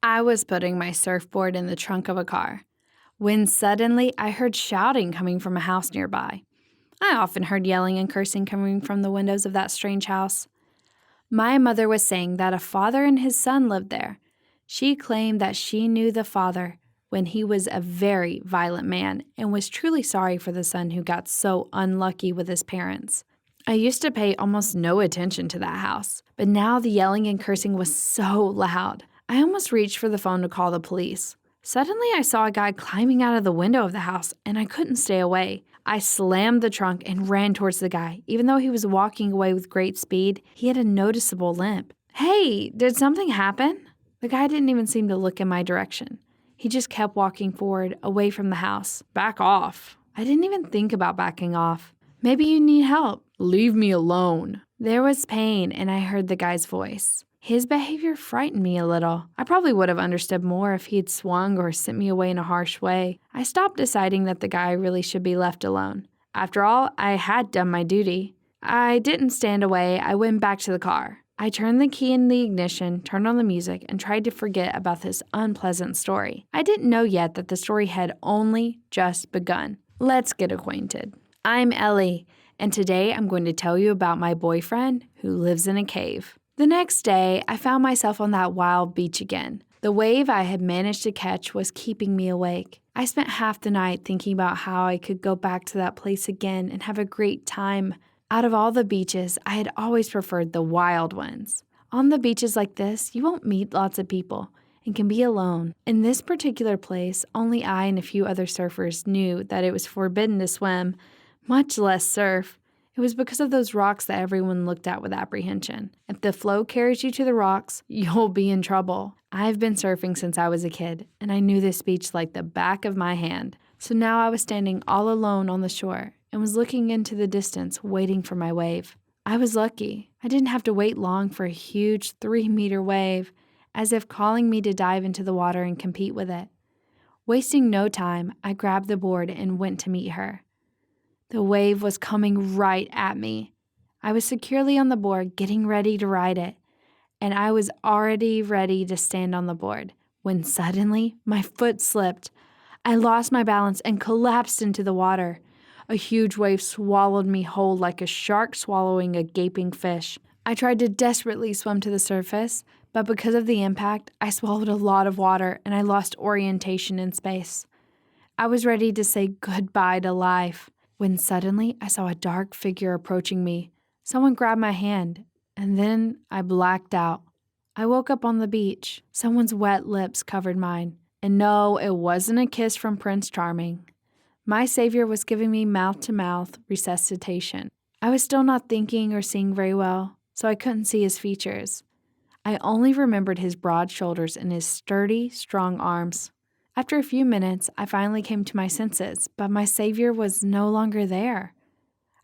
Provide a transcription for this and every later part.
I was putting my surfboard in the trunk of a car when suddenly I heard shouting coming from a house nearby. I often heard yelling and cursing coming from the windows of that strange house. My mother was saying that a father and his son lived there. She claimed that she knew the father when he was a very violent man and was truly sorry for the son who got so unlucky with his parents. I used to pay almost no attention to that house, but now the yelling and cursing was so loud. I almost reached for the phone to call the police. Suddenly, I saw a guy climbing out of the window of the house, and I couldn't stay away. I slammed the trunk and ran towards the guy. Even though he was walking away with great speed, he had a noticeable limp. "Hey, did something happen?" The guy didn't even seem to look in my direction. He just kept walking forward, away from the house. "Back off." I didn't even think about backing off. "Maybe you need help." "Leave me alone." There was pain, and I heard the guy's voice. His behavior frightened me a little. I probably would have understood more if he'd swung or sent me away in a harsh way. I stopped deciding that the guy really should be left alone. After all, I had done my duty. I didn't stand away. I went back to the car. I turned the key in the ignition, turned on the music, and tried to forget about this unpleasant story. I didn't know yet that the story had only just begun. Let's get acquainted. I'm Ellie, and today I'm going to tell you about my boyfriend who lives in a cave. The next day, I found myself on that wild beach again. The wave I had managed to catch was keeping me awake. I spent half the night thinking about how I could go back to that place again and have a great time. Out of all the beaches, I had always preferred the wild ones. On the beaches like this, you won't meet lots of people and can be alone. In this particular place, only I and a few other surfers knew that it was forbidden to swim, much less surf. It was because of those rocks that everyone looked at with apprehension. If the flow carries you to the rocks, you'll be in trouble. I've been surfing since I was a kid, and I knew this beach like the back of my hand. So now I was standing all alone on the shore and was looking into the distance, waiting for my wave. I was lucky. I didn't have to wait long for a huge 3-meter wave, as if calling me to dive into the water and compete with it. Wasting no time, I grabbed the board and went to meet her. The wave was coming right at me. I was securely on the board, getting ready to ride it, and I was already ready to stand on the board when suddenly my foot slipped. I lost my balance and collapsed into the water. A huge wave swallowed me whole like a shark swallowing a gaping fish. I tried to desperately swim to the surface, but because of the impact, I swallowed a lot of water and I lost orientation in space. I was ready to say goodbye to life when suddenly I saw a dark figure approaching me. Someone grabbed my hand, and then I blacked out. I woke up on the beach. Someone's wet lips covered mine. And no, it wasn't a kiss from Prince Charming. My savior was giving me mouth-to-mouth resuscitation. I was still not thinking or seeing very well, so I couldn't see his features. I only remembered his broad shoulders and his sturdy, strong arms. After a few minutes, I finally came to my senses, but my savior was no longer there.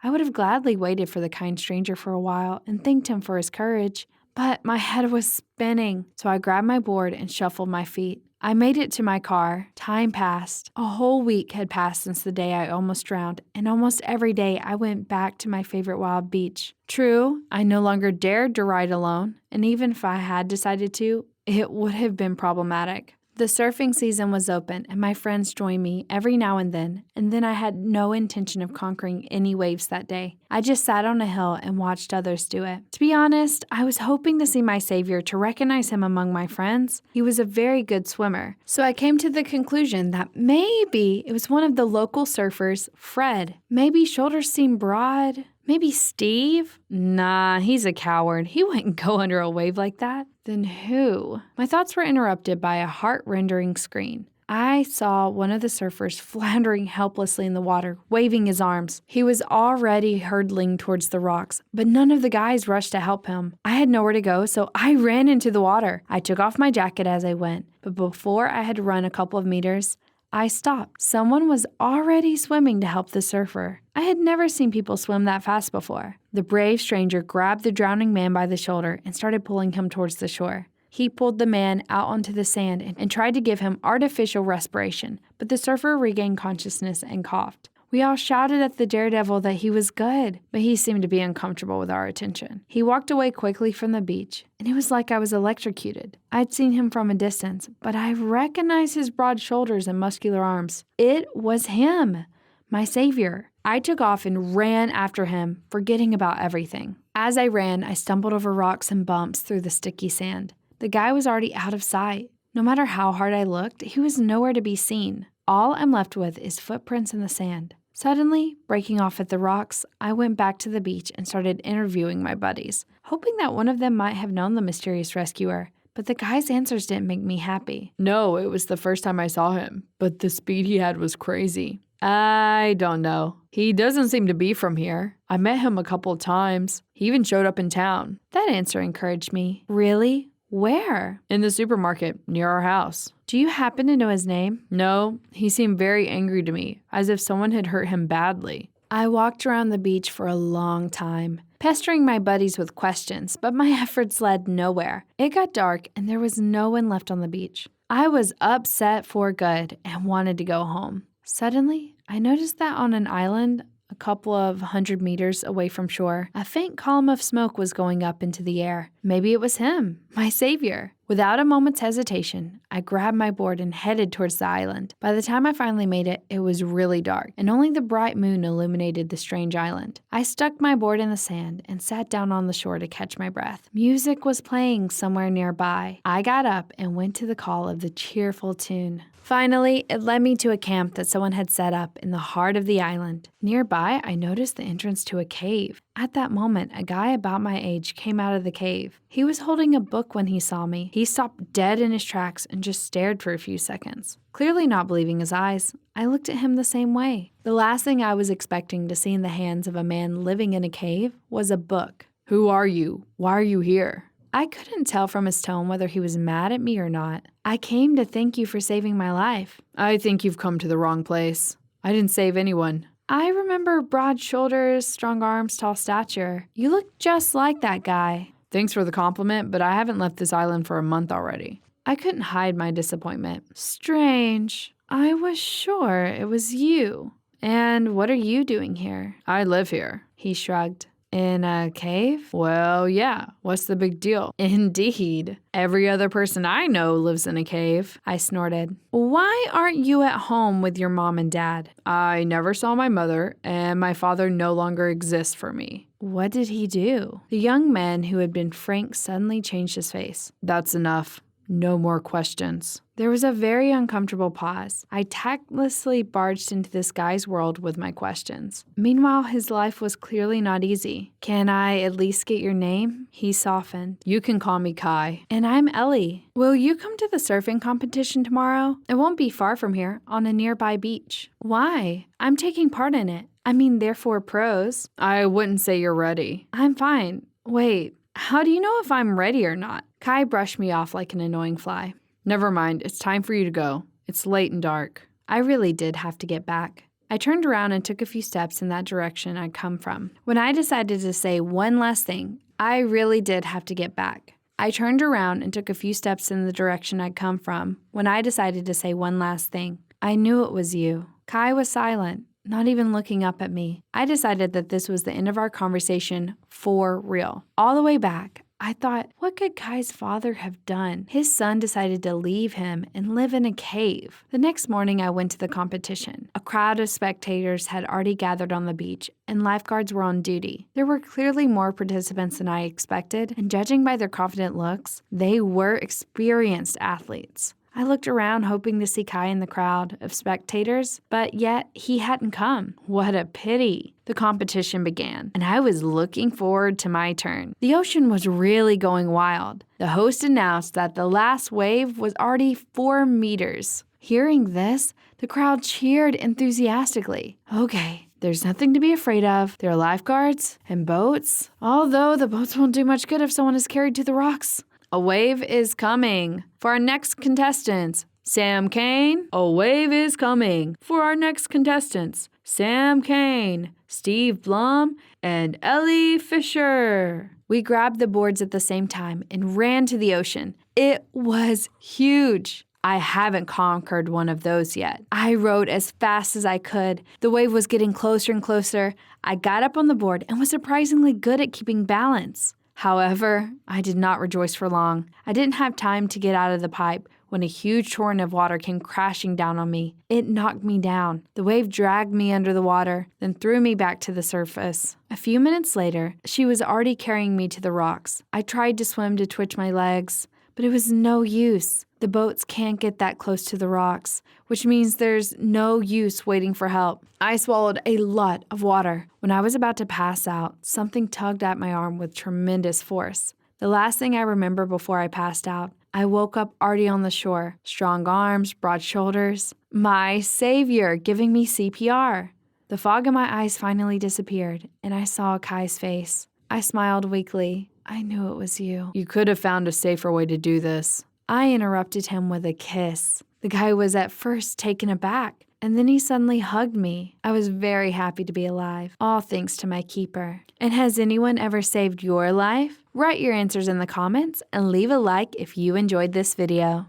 I would have gladly waited for the kind stranger for a while and thanked him for his courage, but my head was spinning, so I grabbed my board and shuffled my feet. I made it to my car. Time passed. A whole week had passed since the day I almost drowned, and almost every day I went back to my favorite wild beach. True, I no longer dared to ride alone, and even if I had decided to, it would have been problematic. The surfing season was open, and my friends joined me every now and then I had no intention of conquering any waves that day. I just sat on a hill and watched others do it. To be honest, I was hoping to see my savior, to recognize him among my friends. He was a very good swimmer, so I came to the conclusion that maybe it was one of the local surfers, Fred. Maybe shoulders seemed broad. Maybe Steve? Nah, he's a coward. He wouldn't go under a wave like that. Then who? My thoughts were interrupted by a heart-rending scream. I saw one of the surfers floundering helplessly in the water, waving his arms. He was already hurtling towards the rocks, but none of the guys rushed to help him. I had nowhere to go, so I ran into the water. I took off my jacket as I went, but before I had run a couple of meters, I stopped. Someone was already swimming to help the surfer. I had never seen people swim that fast before. The brave stranger grabbed the drowning man by the shoulder and started pulling him towards the shore. He pulled the man out onto the sand and tried to give him artificial respiration, but the surfer regained consciousness and coughed. We all shouted at the daredevil that he was good, but he seemed to be uncomfortable with our attention. He walked away quickly from the beach, and it was like I was electrocuted. I'd seen him from a distance, but I recognized his broad shoulders and muscular arms. It was him, my savior. I took off and ran after him, forgetting about everything. As I ran, I stumbled over rocks and bumps through the sticky sand. The guy was already out of sight. No matter how hard I looked, he was nowhere to be seen. All I'm left with is footprints in the sand. Suddenly, breaking off at the rocks, I went back to the beach and started interviewing my buddies, hoping that one of them might have known the mysterious rescuer. But the guy's answers didn't make me happy. No, it was the first time I saw him, but the speed he had was crazy. I don't know. He doesn't seem to be from here. I met him a couple of times. He even showed up in town. That answer encouraged me. Really? Where? In the supermarket, near our house. Do you happen to know his name? No, he seemed very angry to me, as if someone had hurt him badly. I walked around the beach for a long time, pestering my buddies with questions, but my efforts led nowhere. It got dark and there was no one left on the beach. I was upset for good and wanted to go home. Suddenly, I noticed that on an island, a couple of 100 meters away from shore, a faint column of smoke was going up into the air. Maybe it was him, my savior. Without a moment's hesitation, I grabbed my board and headed towards the island. By the time I finally made it, it was really dark, and only the bright moon illuminated the strange island. I stuck my board in the sand and sat down on the shore to catch my breath. Music was playing somewhere nearby. I got up and went to the call of the cheerful tune. Finally, it led me to a camp that someone had set up in the heart of the island. Nearby, I noticed the entrance to a cave. At that moment, a guy about my age came out of the cave. He was holding a book when he saw me. He stopped dead in his tracks and just stared for a few seconds. Clearly not believing his eyes, I looked at him the same way. The last thing I was expecting to see in the hands of a man living in a cave was a book. Who are you? Why are you here? I couldn't tell from his tone whether he was mad at me or not. I came to thank you for saving my life. I think you've come to the wrong place. I didn't save anyone. I remember broad shoulders, strong arms, tall stature. You look just like that guy. Thanks for the compliment, but I haven't left this island for a month already. I couldn't hide my disappointment. Strange. I was sure it was you. And what are you doing here? I live here. He shrugged. In a cave? Well, yeah. What's the big deal? Indeed. Every other person I know lives in a cave. I snorted. Why aren't you at home with your mom and dad? I never saw my mother, and my father no longer exists for me. What did he do? The young man who had been frank suddenly changed his face. That's enough. No more questions. There was a very uncomfortable pause. I tactlessly barged into this guy's world with my questions. Meanwhile, his life was clearly not easy. Can I at least get your name? He softened. You can call me Kai. And I'm Ellie. Will you come to the surfing competition tomorrow? It won't be far from here, on a nearby beach. Why? I'm taking part in it. I mean, they're for pros. I wouldn't say you're ready. I'm fine. Wait, how do you know if I'm ready or not? Kai brushed me off like an annoying fly. Never mind, it's time for you to go. It's late and dark. I really did have to get back. I turned around and took a few steps in that direction I'd come from. When I decided to say one last thing, I really did have to get back. I turned around and took a few steps in the direction I'd come from. When I decided to say one last thing, I knew it was you. Kai was silent, not even looking up at me. I decided that this was the end of our conversation for real. All the way back, I thought, what could Kai's father have done? His son decided to leave him and live in a cave. The next morning, I went to the competition. A crowd of spectators had already gathered on the beach, and lifeguards were on duty. There were clearly more participants than I expected, and judging by their confident looks, they were experienced athletes. I looked around hoping to see Kai in the crowd of spectators, but yet he hadn't come. What a pity. The competition began, and I was looking forward to my turn. The ocean was really going wild. The host announced that the last wave was already 4 meters. Hearing this, the crowd cheered enthusiastically. Okay, there's nothing to be afraid of. There are lifeguards and boats, although the boats won't do much good if someone is carried to the rocks. A wave is coming. For our next contestants, Sam Kane. A wave is coming. For our next contestants, Sam Kane, Steve Blum, and Ellie Fisher. We grabbed the boards at the same time and ran to the ocean. It was huge. I haven't conquered one of those yet. I rowed as fast as I could. The wave was getting closer and closer. I got up on the board and was surprisingly good at keeping balance. However, I did not rejoice for long. I didn't have time to get out of the pipe when a huge torrent of water came crashing down on me. It knocked me down. The wave dragged me under the water, then threw me back to the surface. A few minutes later, she was already carrying me to the rocks. I tried to swim to twitch my legs, but it was no use. The boats can't get that close to the rocks, which means there's no use waiting for help. I swallowed a lot of water. When I was about to pass out, something tugged at my arm with tremendous force. The last thing I remember before I passed out, I woke up already on the shore, strong arms, broad shoulders. My savior giving me CPR. The fog in my eyes finally disappeared, and I saw Kai's face. I smiled weakly. I knew it was you. You could have found a safer way to do this. I interrupted him with a kiss. The guy was at first taken aback, and then he suddenly hugged me. I was very happy to be alive, all thanks to my keeper. And has anyone ever saved your life? Write your answers in the comments and leave a like if you enjoyed this video.